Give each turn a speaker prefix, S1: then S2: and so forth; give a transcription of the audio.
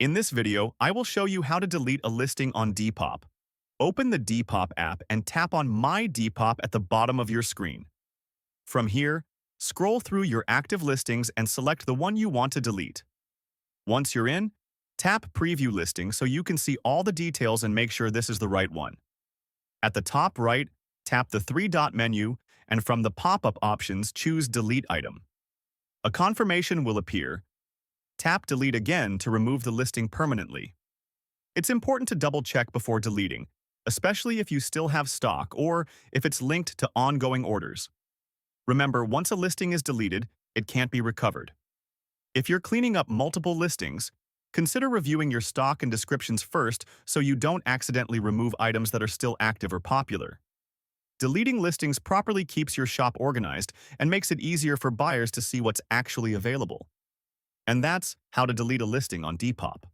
S1: In this video, I will show you how to delete a listing on Depop. Open the Depop app and tap on My Depop at the bottom of your screen. From here, scroll through your active listings and select the one you want to delete. Once you're in, tap Preview Listing so you can see all the details and make sure this is the right one. At the top right, tap the three-dot menu and from the pop-up options, choose Delete Item. A confirmation will appear. Tap Delete again to remove the listing permanently. It's important to double-check before deleting, especially if you still have stock or if it's linked to ongoing orders. Remember, once a listing is deleted, it can't be recovered. If you're cleaning up multiple listings, consider reviewing your stock and descriptions first so you don't accidentally remove items that are still active or popular. Deleting listings properly keeps your shop organized and makes it easier for buyers to see what's actually available. And that's how to delete a listing on Depop.